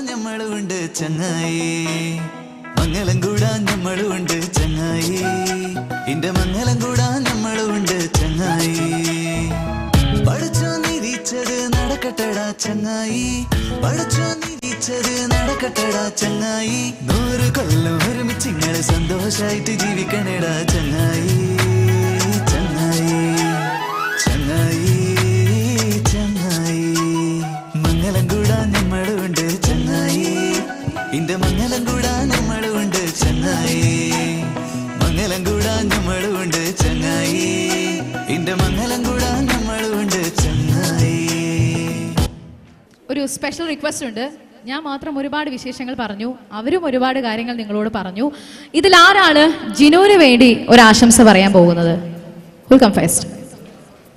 ഞമ്മളുണ്ട് ചങ്ങായി മംഗലം കൂടാൻ ഞമ്മളുണ്ട് ചങ്ങായി ഇന്റെ മംഗലം കൂടാൻ ഞമ്മളുണ്ട് ചങ്ങായി പഠിച്ചോ നിരീച്ചത് നടക്കട്ടടാ ചങ്ങായി പഠിച്ചോ നിരീച്ചത് നടക്കട്ടടാ ചങ്ങായി 100 കൊല്ലം ഒരുമിച്ച് ഇങ്ങള് സന്തോഷായിട്ട് ജീവിക്കണേടാ ചങ്ങായി ചങ്ങായി ചങ്ങായി ചങ്ങായി മംഗലം കൂടാൻ ഞമ്മളുണ്ട് ചങ്ങായി ഇന്റെ മംഗലം കൂടാൻ ഞമ്മളുണ്ട് ചങ്ങായി മംഗലം കൂടാൻ ഞമ്മളുണ്ട് ചങ്ങായി ഇന്റെ മംഗലം കൂടാൻ ഞമ്മളുണ്ട് ചങ്ങായി. ഒരു സ്പെഷ്യൽ റിക്വസ്റ്റ് ഉണ്ട്. ഞാൻ മാത്രം ഒരുപാട് വിശേഷങ്ങൾ പറഞ്ഞു, അവരും ഒരുപാട് കാര്യങ്ങൾ നിങ്ങളോട് പറഞ്ഞു. ഇതിൽ ആരാണ് ജിനുവിന് വേണ്ടി ഒരു ആശംസ പറയാൻ പോകുന്നത്? Welcome first.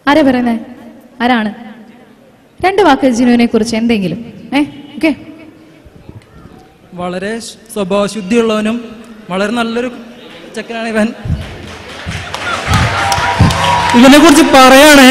ആരാ പറയുന്നത്? ആരാണ്? 2 വാക്ക് ജിനുവിനെ കുറിച്ച് എന്തെങ്കിലും. ഓക്കെ. വളരെ സ്വഭാവശുദ്ധിയുള്ളവനും വളരെ നല്ലൊരു ചെക്കനാണ് ഇവൻ. ഇവനെ കുറിച്ച് പറയാണ്.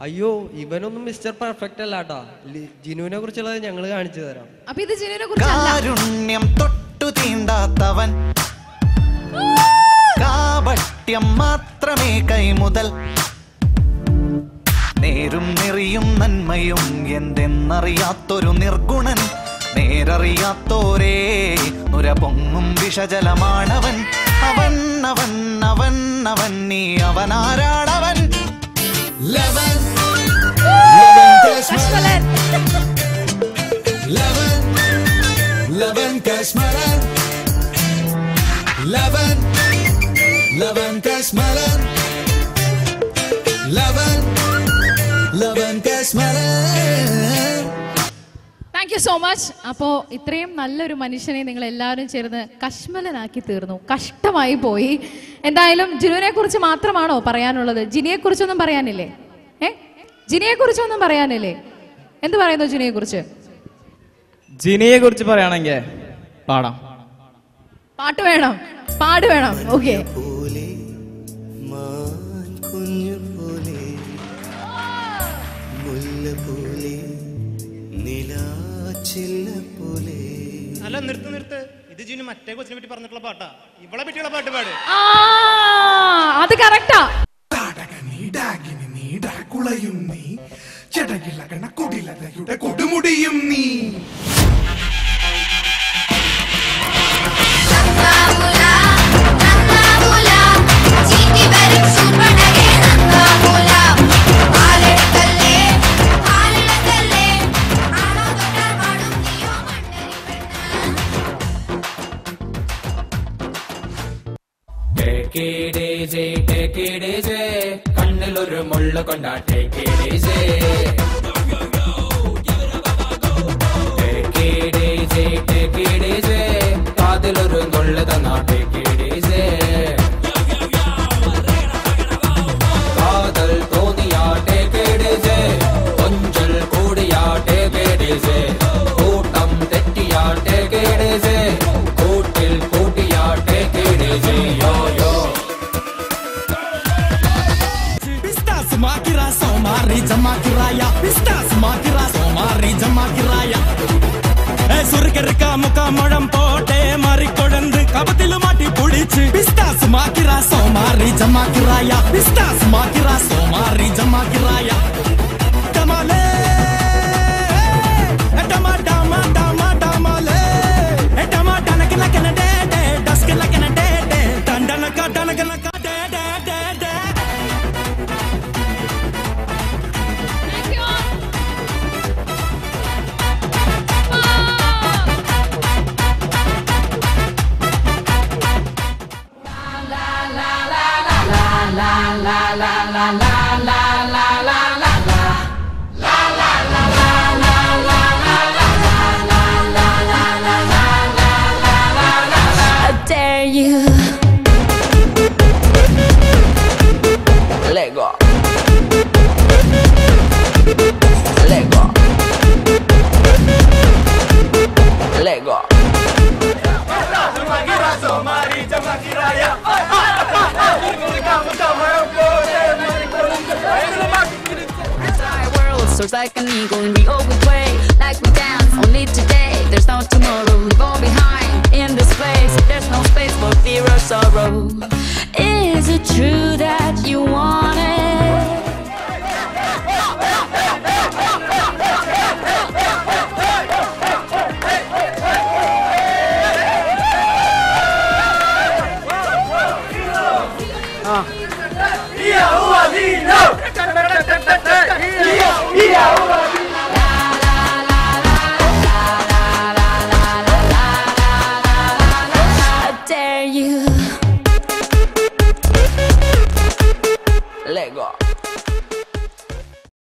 അയ്യോ, ഇവനൊന്നും മിസ്റ്റർ പെർഫെക്റ്റ് അല്ലാട്ടാ. ജിനുവിനെ കുറിച്ചുള്ളത് ഞങ്ങൾ കാണിച്ചു തരാം. അപ്പൊ ഇത് ജിനുവിനെ കുറിച്ചല്ല. കാരുണ്യം തൊട്ടു തീണ്ടാത്തവൻ കാപട്യം മാത്രമേ കൈമുതൽ നേരും നെറിയും നന്മയും എന്തെന്നറിയാത്തൊരു നിർഗുണൻ നേരറിയാത്തോരേ നുര പൊങ്ങും വിഷജലമാണവൻ അവൻ അവൻ അവൻ അവൻ നീ അവനാരാടവൻ ലവൻ കശ്മലൻ ലവൻ ലവൻ കശ്മലൻ ലവൻ ലവൻ കശ്മലൻ ലവൻ ലവൻ കശ്മലൻ. Thank you so much. അപ്പോൾ ഇത്രയും നല്ലൊരു മനുഷ്യനെ നിങ്ങൾ എല്ലാവരും ചേർന്ന് കശ്മലനാക്കി തീർന്നു. കഷ്ടമായി പോയി. എന്തായാലും ജിനുവിനെ കുറിച്ച് മാത്രമാണോ പറയാനുള്ളത്? ജിനിയെ കുറിച്ചൊന്നും പറയാനില്ലേ? ജിനിയെ കുറിച്ചൊന്നും പറയാനില്ലേ? എന്ത് പറയുന്നു ജിനിയെ കുറിച്ച്? ജിനിയെ കുറിച്ച് പറയുകയാണെങ്കിൽ പാടാം. പാട്ട് വേണം, പാട് വേണം. ഓക്കെ. അല്ല, നിർത്ത്. ഇത് ജിനു മറ്റേ കൊച്ചിനെ പറ്റി പറഞ്ഞിട്ടുള്ള പാട്ടാ. ഇവളെ പറ്റിയുള്ള പാട്ട് പാട്. അത് കറക്റ്റാ. കൊടുമുടിയും നീ കണ്ണിലൊരു മുള്ള കൊണ്ടാ കാതിലൊരു കൊള്ള തന്നാ കാതൽ തോന്നിയാ കൊഞ്ചൽ കൂടിയാ കൂട്ടം തെറ്റിയാ കൂട്ടിൽ കൂട്ടിയാ യോ യോ जमा किराया पिस्तास माकिरा सोमारी जमा किराया सुरकरका मुका मडम पोटे मारी कोडंद कबतिलु माटी पुडिचु पिस्तास माकिरा सोमारी जमा किराया पिस्तास माकिरा सोमारी जमा किराया टमाले टमा टमा टमा टमाले टमा टनक लकन डे डे डस्क लकन डे डे टंडन का टनक लक डे डे डे डे. Lego. Soars like an eagle and we always way. Like we dance only today. There's no tomorrow. Leave all behind in this place. There's no space for fear or sorrow. Is it true that you want it? Ia, ua, di, no! Ia, ua!